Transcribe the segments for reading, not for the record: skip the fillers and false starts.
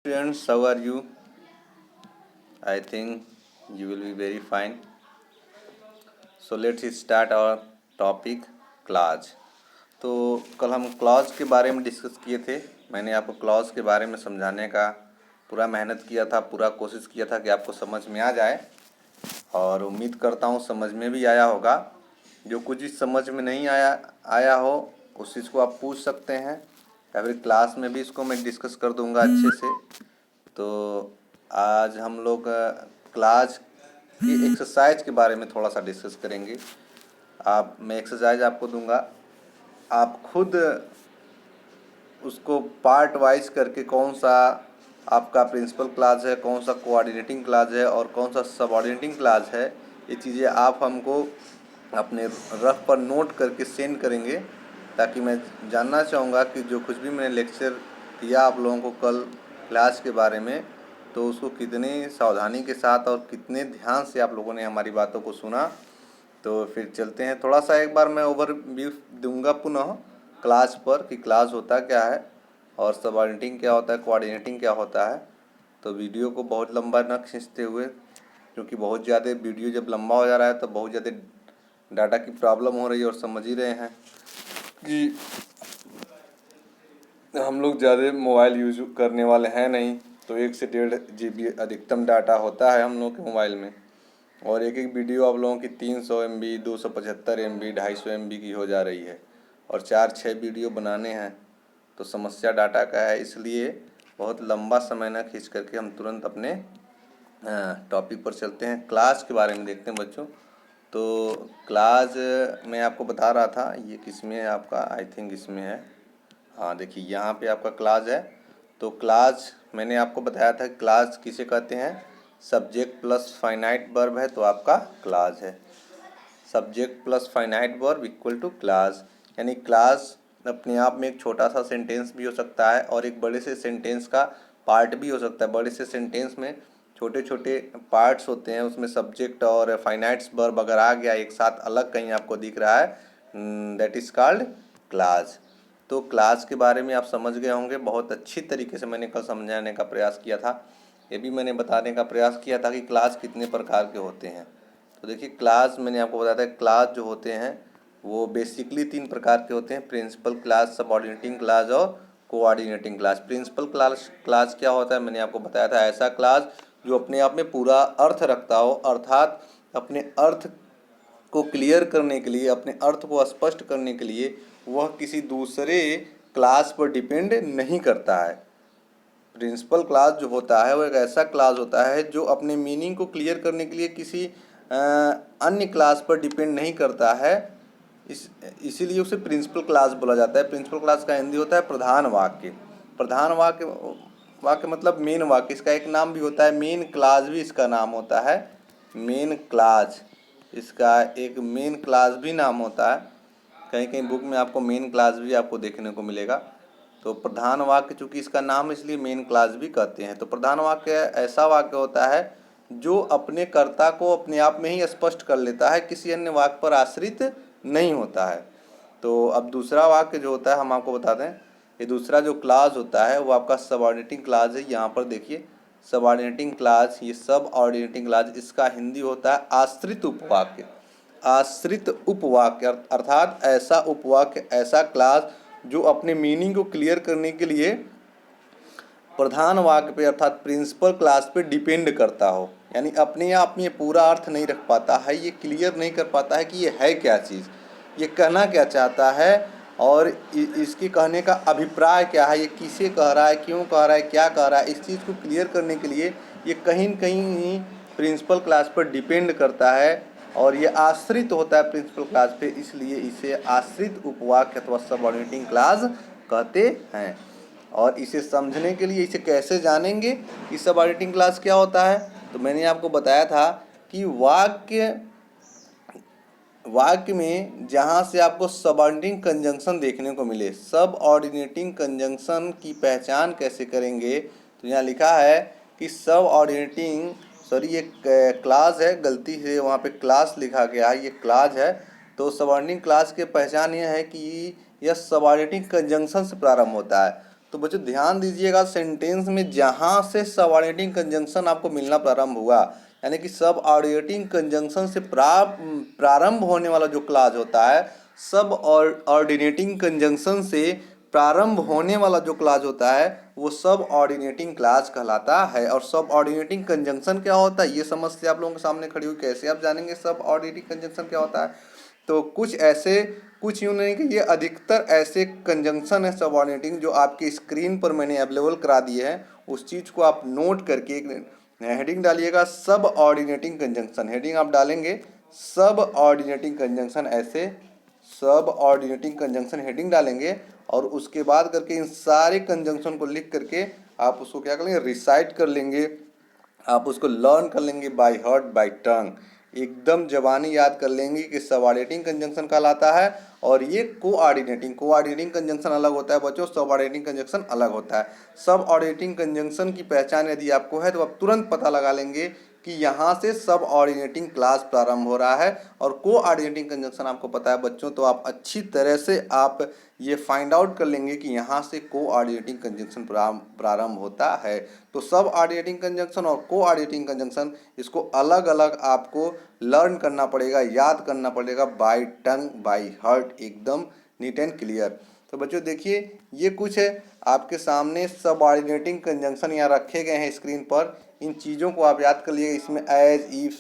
Students, how are you? I think you will be very fine. So let's start our topic clause. तो कल हम clause के बारे में डिस्कस किए थे। मैंने आपको क्लॉज के बारे में समझाने का पूरा मेहनत किया था, पूरा कोशिश किया था कि आपको समझ में आ जाए, और उम्मीद करता हूँ समझ में भी आया होगा। जो कुछ चीज़ समझ में नहीं आया हो उस चीज़ को आप पूछ सकते हैं, या फिर क्लास में भी इसको मैं डिस्कस कर दूँगा अच्छे से। तो आज हम लोग क्लास की एक्सरसाइज के बारे में थोड़ा सा डिस्कस करेंगे। मैं एक्सरसाइज आपको दूंगा, आप खुद उसको पार्ट वाइज करके कौन सा आपका प्रिंसिपल क्लास है, कौन सा कोऑर्डिनेटिंग क्लास है और कौन सा सबऑर्डिनेटिंग क्लास है, ये चीज़ें आप हमको अपने रफ पर नोट करके सेंड करेंगे, ताकि मैं जानना चाहूँगा कि जो कुछ भी मैंने लेक्चर दिया आप लोगों को कल क्लास के बारे में, तो उसको कितने सावधानी के साथ और कितने ध्यान से आप लोगों ने हमारी बातों को सुना। तो फिर चलते हैं, थोड़ा सा एक बार मैं ओवरव्यू दूंगा पुनः क्लास पर कि क्लास होता क्या है और सबऑर्डिनेटिंग क्या होता है, कोऑर्डिनेटिंग क्या होता है। तो वीडियो को बहुत लंबा न खींचते हुए, क्योंकि बहुत ज़्यादा वीडियो जब लंबा हो जा रहा है तो बहुत ज़्यादा डाटा की प्रॉब्लम हो रही है, और समझ ही रहे हैं कि हम लोग ज़्यादा मोबाइल यूज करने वाले हैं नहीं। तो 1 से 1.5 GB अधिकतम डाटा होता है हम लोग के मोबाइल में, और एक एक वीडियो आप लोगों की 300 MB, 275 MB, 250 MB की हो जा रही है, और 4-6 वीडियो बनाने हैं। तो समस्या डाटा का है, इसलिए बहुत लंबा समय ना खींच करके हम तुरंत अपने टॉपिक पर चलते हैं। क्लास के बारे में देखते हैं बच्चों। तो क्लास मैं आपको बता रहा था, ये किस में है आपका, आई थिंक इसमें है। हाँ देखिए, यहाँ पे आपका क्लास है। तो क्लास मैंने आपको बताया था, क्लास किसे कहते हैं, सब्जेक्ट प्लस फाइनाइट वर्ब है तो आपका क्लास है। Subject plus finite verb equal to class. यानी क्लास अपने आप में एक छोटा सा सेंटेंस भी हो सकता है और एक बड़े से सेंटेंस का पार्ट भी हो सकता है। बड़े से सेंटेंस में छोटे छोटे पार्ट्स होते हैं, उसमें सब्जेक्ट और फाइनाइट्स वर्ब अगर आ गया एक साथ अलग कहीं आपको दिख रहा है, दैट इज़ कॉल्ड क्लास। तो क्लास के बारे में आप समझ गए होंगे। बहुत अच्छी तरीके से मैंने कल समझाने का प्रयास किया था। ये भी मैंने बताने का प्रयास किया था कि क्लास कितने प्रकार के होते हैं। तो देखिए, क्लास मैंने आपको बताया था, क्लास जो होते हैं वो बेसिकली 3 प्रकार के होते हैं, प्रिंसिपल क्लास, सबऑर्डिनेटिंग क्लास और कोऑर्डिनेटिंग क्लास। प्रिंसिपल क्लास क्या होता है, मैंने आपको बताया था, ऐसा क्लास जो अपने आप में पूरा अर्थ रखता हो, अर्थात अपने अर्थ को क्लियर करने के लिए, अपने अर्थ को स्पष्ट करने के लिए वह किसी दूसरे क्लास पर डिपेंड नहीं करता है। प्रिंसिपल क्लास जो होता है वो एक ऐसा क्लास होता है जो अपने मीनिंग को क्लियर करने के लिए किसी अन्य क्लास पर डिपेंड नहीं करता है। इसीलिए उसे प्रिंसिपल क्लास बोला जाता है। प्रिंसिपल क्लास का हिंदी होता है प्रधान वाक्य। प्रधान वाक्य वाक्य मतलब मेन वाक्य। इसका एक नाम भी होता है, मेन क्लास भी इसका नाम होता है, मेन क्लास। इसका एक मेन क्लास भी नाम होता है। कहीं कहीं बुक में आपको मेन क्लास भी आपको देखने को मिलेगा। तो प्रधान वाक्य चूँकि इसका नाम, इसलिए मेन क्लास भी कहते हैं। तो प्रधान वाक्य ऐसा वाक्य होता है जो अपने कर्ता को अपने आप में ही स्पष्ट कर लेता है, किसी अन्य वाक्य पर आश्रित नहीं होता है। तो अब दूसरा वाक्य जो होता है हम आपको बता दें, ये दूसरा जो क्लास होता है वो आपका सबऑर्डिनेटिंग क्लास है। यहाँ पर देखिए, सबऑर्डिनेटिंग क्लास, ये सब ऑर्डिनेटिंग क्लास, इसका हिंदी होता है आश्रित उपवाक्य। आश्रित उपवाक्य अर्थात ऐसा उपवाक्य, ऐसा क्लास जो अपने मीनिंग को क्लियर करने के लिए प्रधान वाक्य पे अर्थात प्रिंसिपल क्लास पे डिपेंड करता हो। यानी अपने आप में पूरा अर्थ नहीं रख पाता है, ये क्लियर नहीं कर पाता है कि ये है क्या चीज़, ये कहना क्या चाहता है, और इसके कहने का अभिप्राय क्या है, ये किसे कह रहा है, क्यों कह रहा है, क्या कह रहा है। इस चीज़ को क्लियर करने के लिए ये कहीं न कहीं प्रिंसिपल क्लास पर डिपेंड करता है, और ये आश्रित होता है प्रिंसिपल क्लास पे, इसलिए इसे आश्रित उपवाक्य अथवा सबऑर्डिनेटिंग क्लास कहते हैं। और इसे समझने के लिए, इसे कैसे जानेंगे कि सबऑर्डिनेटिंग क्लास क्या होता है, तो मैंने आपको बताया था कि वाक्य में जहाँ से आपको सबऑर्डिनेटिंग कंजंक्शन देखने को मिले, सबऑर्डिनेटिंग कंजंक्शन की पहचान कैसे करेंगे, तो यहाँ लिखा है कि सबऑर्डिनेटिंग, सॉरी ये क्लास है, गलती से वहाँ पे क्लास लिखा गया है, ये क्लास है। तो सबऑर्डिनेटिंग क्लास की पहचान यह है कि यह सबऑर्डिनेटिंग कंजंक्शन से प्रारंभ होता है। तो बच्चों ध्यान दीजिएगा, सेंटेंस में जहाँ से सबऑर्डिनेटिंग कंजंक्शन आपको मिलना प्रारंभ हुआ, यानी कि सबऑर्डिनेटिंग कंजंक्शन से प्रारंभ होने वाला जो क्लॉज होता है, सबऑर्डिनेटिंग कंजंक्शन से प्रारंभ होने वाला जो क्लॉज होता है वो सबऑर्डिनेटिंग क्लॉज कहलाता है। और सबऑर्डिनेटिंग कंजंक्शन क्या होता है, ये समस्या आप लोगों के सामने खड़ी हुई, कैसे आप जानेंगे सबऑर्डिनेटिंग कंजंक्शन क्या होता है। तो कुछ यूँ नहीं कि ये अधिकतर ऐसे कंजंक्शन है सबऑर्डिनेटिंग जो आपकी स्क्रीन पर मैंने अवेलेबल करा दिए हैं, उस चीज़ को आप नोट करके हेडिंग डालिएगा सबऑर्डिनेटिंग कंजंक्शन, हेडिंग आप डालेंगे सबऑर्डिनेटिंग कंजंक्शन, ऐसे सबऑर्डिनेटिंग कंजंक्शन हेडिंग डालेंगे और उसके बाद करके इन सारे कंजंक्शन को लिख करके आप उसको क्या कर लेंगे, रिसाइट कर लेंगे, आप उसको लर्न कर लेंगे बाय हार्ट बाय टंग, एकदम जबानी याद कर लेंगे कि सबऑर्डिनेटिंग कंजंक्शन कहलाता है। और ये कोऑर्डिनेटिंग कंजंक्शन अलग होता है बच्चों, सबऑर्डिनेटिंग कंजंक्शन अलग होता है। सबऑर्डिनेटिंग कंजंक्शन की पहचान यदि आपको है तो आप तुरंत पता लगा लेंगे कि यहाँ से सबऑर्डिनेटिंग क्लास प्रारंभ हो रहा है। और कोऑर्डिनेटिंग कंजंक्शन आपको पता है बच्चों, तो आप अच्छी तरह से आप ये फाइंड आउट कर लेंगे कि यहाँ से कोऑर्डिनेटिंग कंजंक्शन प्रारंभ होता है। तो सबऑर्डिनेटिंग कंजंक्शन और कोऑर्डिनेटिंग कंजंक्शन, इसको अलग अलग आपको लर्न करना पड़ेगा, याद करना पड़ेगा बाय टंग बाय हार्ट, एकदम नीट एंड क्लियर। तो बच्चों देखिए ये कुछ है आपके सामने सबऑर्डिनेटिंग कंजंक्शन यहाँ रखे गए हैं स्क्रीन पर, इन चीज़ों को आप याद कर लीजिएगा। इसमें as, if,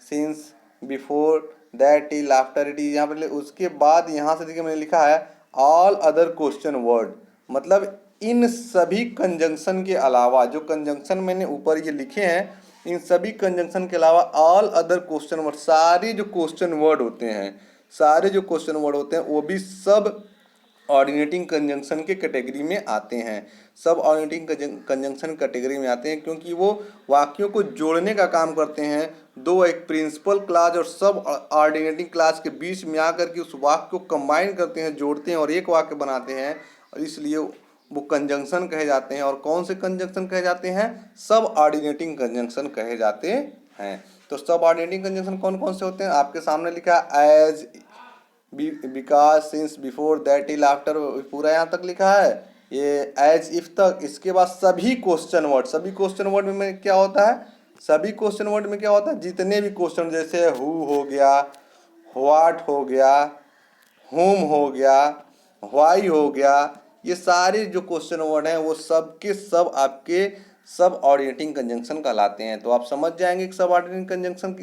since, before, that, till, after it, यहाँ पर उसके बाद यहाँ से देखिए मैंने लिखा है ऑल अदर क्वेश्चन वर्ड, मतलब इन सभी कंजंक्शन के अलावा, जो कंजंक्शन मैंने ऊपर ये लिखे हैं इन सभी कंजंक्शन के अलावा ऑल अदर क्वेश्चन वर्ड, सारे जो क्वेश्चन वर्ड होते हैं, सारे जो क्वेश्चन वर्ड होते हैं वो भी सब ऑर्डिनेटिंग कंजंक्शन के कैटेगरी में आते हैं, सब ऑर्डिनेटिंग कंजंक्शन कैटेगरी में आते हैं, क्योंकि वो वाक्यों को जोड़ने का काम करते हैं। दो, एक प्रिंसिपल क्लॉज और सब ऑर्डिनेटिंग क्लॉज के बीच में आकर के उस वाक्य को कंबाइन करते हैं, जोड़ते हैं और एक वाक्य बनाते हैं, और इसलिए वो कंजंक्शन कहे जाते हैं। और कौन से कंजंक्शन कहे जाते हैं, सब ऑर्डिनेटिंग कंजंक्शन कहे जाते हैं। तो सब ऑर्डिनेटिंग कंजंक्शन कौन कौन से होते हैं, आपके सामने लिखा as, because, since, before, that, till, after, पूरा यहाँ तक लिखा है, ये एज, इफ तक। इसके बाद सभी क्वेश्चन वर्ड, सभी क्वेश्चन वर्ड में क्या होता है, सभी क्वेश्चन वर्ड में क्या होता है, जितने भी क्वेश्चन, जैसे हु हो गया, व्हाट हो गया, होम हो गया, व्हाई हो गया, ये सारे जो क्वेश्चन वर्ड हैं वो सब के सब आपके सब ऑर्डिनेटिंग कंजंक्शन कहलाते हैं। तो आप समझ जाएंगे कि सब ऑर्डिनेटिंग कंजंक्शन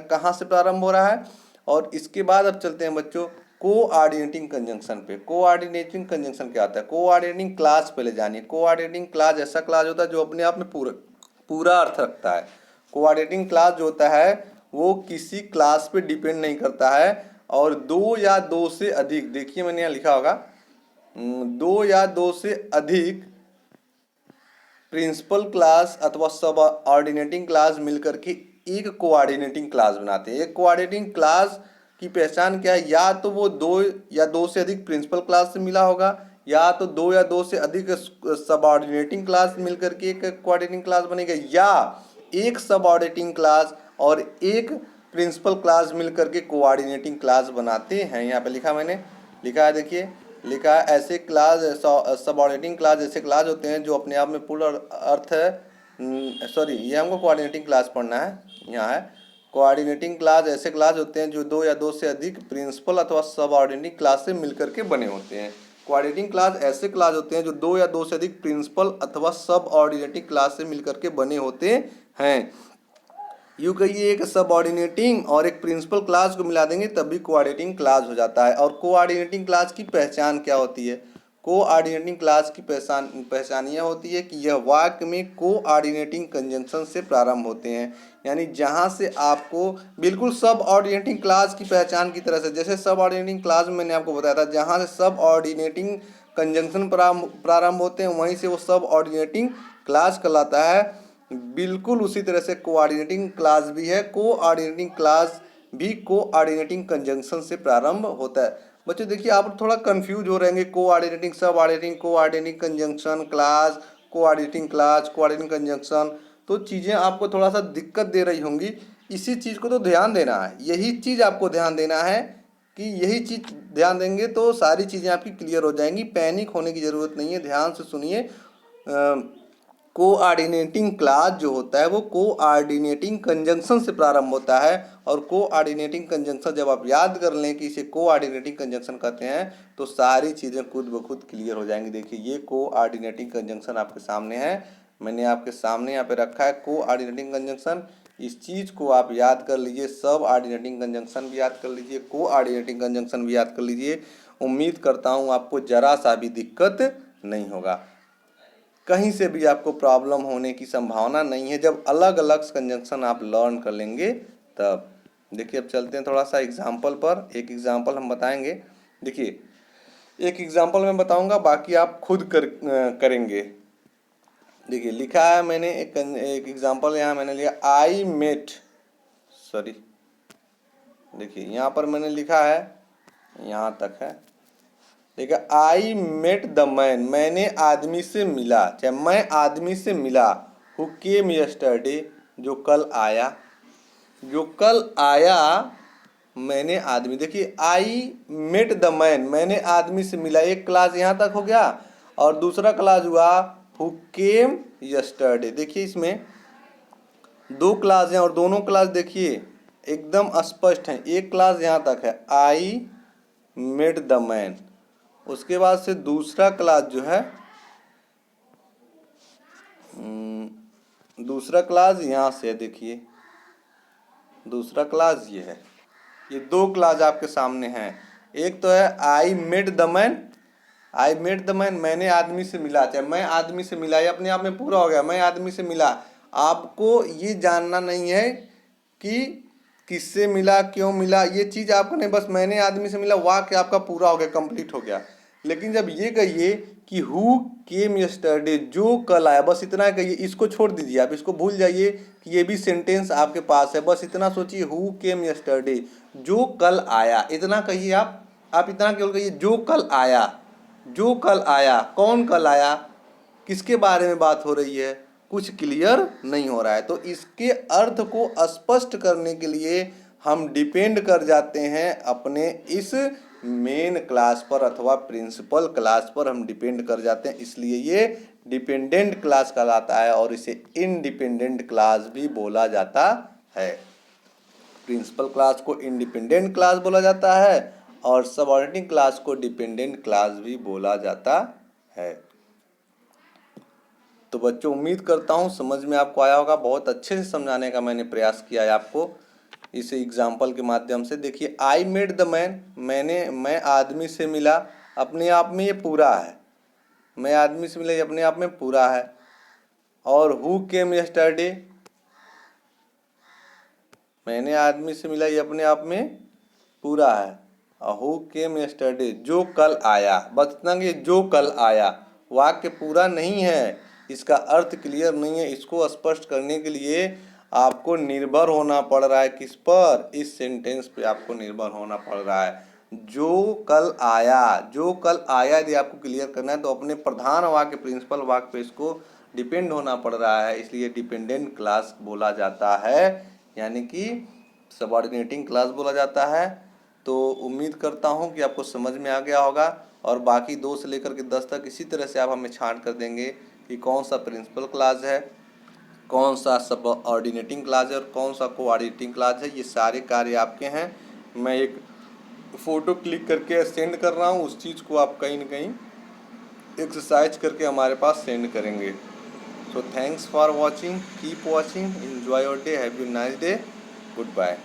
कहाँ से प्रारंभ हो रहा है। और इसके बाद अब चलते हैं बच्चों कोऑर्डिनेटिंग कंजंक्शन पे। कोऑर्डिनेटिंग कंजंक्शन क्या होता है, कोऑर्डिनेटिंग क्लास पहले जानिए। कोऑर्डिनेटिंग क्लास ऐसा क्लास होता है जो अपने आप में पूरा अर्थ रखता है। कोऑर्डिनेटिंग क्लास जो होता है वो किसी क्लास पे डिपेंड नहीं करता है, और दो या दो से अधिक, देखिए मैंने यहाँ लिखा होगा, दो या दो से अधिक प्रिंसिपल क्लास अथवा सब ऑर्डिनेटिंग क्लास मिलकर के एक कोऑर्डिनेटिंग क्लास बनाते हैं। एक कोऑर्डिनेटिंग क्लास की पहचान क्या है, या तो वो दो या दो से अधिक प्रिंसिपल क्लास से मिला होगा, या तो दो या दो से अधिक सबऑर्डिनेटिंग क्लास मिलकर के एक कोऑर्डिनेटिंग क्लास बनेगा, या एक सबऑर्डिनेटिंग क्लास और एक प्रिंसिपल क्लास मिलकर के कोऑर्डिनेटिंग क्लास बनाते हैं। यहाँ पे लिखा मैंने, लिखा है देखिए, लिखा है ऐसे क्लास, सबऑर्डिनेटिंग क्लास ऐसे क्लास होते हैं जो अपने आप में पूर्ण अर्थ है, सॉरी ये हमको कोऑर्डिनेटिंग क्लास पढ़ना है, यहाँ है कोऑर्डिनेटिंग क्लास ऐसे क्लास होते हैं जो दो या दो से अधिक प्रिंसिपल अथवा सबऑर्डिनेटिंग क्लास से मिलकर के बने होते हैं। कोऑर्डिनेटिंग क्लास ऐसे क्लास होते हैं जो दो या दो से अधिक प्रिंसिपल अथवा सबऑर्डिनेटिंग क्लास से मिलकर के बने होते हैं। यूँ कहिए एक सबऑर्डिनेटिंग और एक प्रिंसिपल क्लास को मिला देंगे तब भी कोऑर्डिनेटिंग क्लास हो जाता है। और कोऑर्डिनेटिंग क्लास की पहचान क्या होती है, कोऑर्डिनेटिंग क्लास की पहचान यह होती है कि यह वाक्य में कोऑर्डिनेटिंग कंजंक्शन से प्रारंभ होते हैं, यानी जहाँ से आपको बिल्कुल सब ऑर्डिनेटिंग क्लास की पहचान की तरह से, जैसे सब ऑर्डिनेटिंग क्लास में मैंने आपको बताया था जहाँ से सब ऑर्डिनेटिंग कंजंक्शन प्रारंभ होते हैं वहीं से वो सब ऑर्डिनेटिंग क्लास कहलाता है। बिल्कुल उसी तरह से कोऑर्डिनेटिंग क्लास भी है, कोऑर्डिनेटिंग क्लास भी कोऑर्डिनेटिंग कंजंक्शन से प्रारंभ होता है। बच्चों देखिए आप थोड़ा कंफ्यूज हो रहेंगे, coordinating, subordinating, coordinating conjunction clause, coordinating clause, coordinating conjunction, तो चीज़ें आपको थोड़ा सा दिक्कत दे रही होंगी। इसी चीज़ को तो ध्यान देना है, यही चीज़ आपको ध्यान देना है कि यही चीज़ ध्यान देंगे तो सारी चीज़ें आपकी क्लियर हो जाएंगी। पैनिक होने की ज़रूरत नहीं है, ध्यान से सुनिए। कोऑर्डिनेटिंग क्लास जो होता है वो कोऑर्डिनेटिंग कंजंक्शन से प्रारंभ होता है, और कोऑर्डिनेटिंग कंजंक्शन जब आप याद कर लें कि इसे कोऑर्डिनेटिंग कंजंक्शन कहते हैं तो सारी चीज़ें खुद ब खुद क्लियर हो जाएंगी। देखिए ये कोऑर्डिनेटिंग कंजंक्शन आपके सामने है, मैंने आपके सामने यहाँ पे रखा है कोऑर्डिनेटिंग कंजंक्शन। इस चीज़ को आप याद कर लीजिए, सब ऑर्डिनेटिंग कंजंक्शन भी याद कर लीजिए, कोऑर्डिनेटिंग कंजंक्शन भी याद कर लीजिए। उम्मीद करता हूँ आपको ज़रा सा भी दिक्कत नहीं होगा, कहीं से भी आपको प्रॉब्लम होने की संभावना नहीं है जब अलग अलग कंजंक्शन आप लर्न कर लेंगे तब। देखिए अब चलते हैं थोड़ा सा एग्जाम्पल पर, एक एग्जाम्पल हम बताएंगे। देखिए एक एग्जाम्पल मैं बताऊंगा, बाकी आप खुद करेंगे। देखिए लिखा है मैंने एक एग्जाम्पल यहाँ मैंने लिया, आई मेट, सॉरी देखिए यहाँ पर मैंने लिखा है, यहाँ तक है। देखिए आई मेट द मैन, मैंने आदमी से मिला, चाहे मैं आदमी से मिला, हु केम यस्टरडे, जो कल आया, जो कल आया मैंने आदमी। देखिए आई मेट द मैन, मैंने आदमी से मिला, एक क्लास यहाँ तक हो गया, और दूसरा क्लास हुआ हु केम यस्टरडे। देखिए इसमें दो क्लास हैं और दोनों क्लास देखिए एकदम स्पष्ट हैं। एक क्लास यहाँ तक है आई मेट द मैन, उसके बाद से दूसरा क्लास जो है दूसरा क्लास यहाँ से, देखिए दूसरा क्लास ये है। ये दो क्लास आपके सामने हैं, एक तो है I met the man, I met the man मैंने आदमी से मिला, चाहे मैं आदमी से मिला, ये अपने आप में पूरा हो गया, मैं आदमी से मिला। आपको ये जानना नहीं है कि किससे मिला, क्यों मिला, ये चीज़ आपको नहीं, बस मैंने आदमी से मिला, वाक्य आपका पूरा हो गया, कंप्लीट हो गया। लेकिन जब ये कहिए कि हु केम यस्टरडे, जो कल आया, बस इतना कहिए, इसको छोड़ दीजिए, आप इसको भूल जाइए कि ये भी सेंटेंस आपके पास है। बस इतना सोचिए, हु केम यस्टरडे, जो कल आया, इतना कहिए आप इतना केवल कहिए, जो कल आया, जो कल आया, कौन कल आया, किसके बारे में बात हो रही है, कुछ क्लियर नहीं हो रहा है। तो इसके अर्थ को स्पष्ट करने के लिए हम डिपेंड कर जाते हैं अपने इस मेन क्लास पर अथवा प्रिंसिपल क्लास पर हम डिपेंड कर जाते हैं, इसलिए ये डिपेंडेंट क्लास कहलाता है और इसे इंडिपेंडेंट क्लास भी बोला जाता है। प्रिंसिपल क्लास को इंडिपेंडेंट क्लास बोला जाता है और सबऑर्डिनेट क्लास को डिपेंडेंट क्लास भी बोला जाता है। तो बच्चों उम्मीद करता हूँ समझ में आपको आया होगा, बहुत अच्छे से समझाने का मैंने प्रयास किया है आपको इस एग्जाम्पल के माध्यम से। देखिए आई मेट द मैन, मैं आदमी से मिला, अपने आप में ये पूरा है, मैं आदमी से मिला ये अपने आप में पूरा है। और हु केम यस्टरडे, मैंने आदमी से मिला, ये अपने आप में पूरा है। और हु केम यस्टरडे, जो कल आया, बस इतना कि जो कल आया, वाक्य पूरा नहीं है, इसका अर्थ क्लियर नहीं है। इसको स्पष्ट करने के लिए आपको निर्भर होना पड़ रहा है, किस पर, इस सेंटेंस पे आपको निर्भर होना पड़ रहा है। जो कल आया, जो कल आया यदि आपको क्लियर करना है तो अपने प्रधान वाक्य प्रिंसिपल वाक्य पे इसको डिपेंड होना पड़ रहा है, इसलिए डिपेंडेंट क्लास बोला जाता है, यानी कि सबऑर्डिनेटिंग क्लास बोला जाता है। तो उम्मीद करता हूँ कि आपको समझ में आ गया होगा, और बाकी 2 से लेकर के 10 तक इसी तरह से आप हमें छांट कर देंगे कि कौन सा प्रिंसिपल क्लास है, कौन सा सबऑर्डिनेटिंग क्लास है और कौन सा कोऑर्डिनेटिंग क्लास है। ये सारे कार्य आपके हैं। मैं एक फ़ोटो क्लिक करके सेंड कर रहा हूँ, उस चीज़ को आप कहीं न कहीं एक्सरसाइज करके हमारे पास सेंड करेंगे। So thanks for watching, keep watching, enjoy your day, have a nice day, goodbye.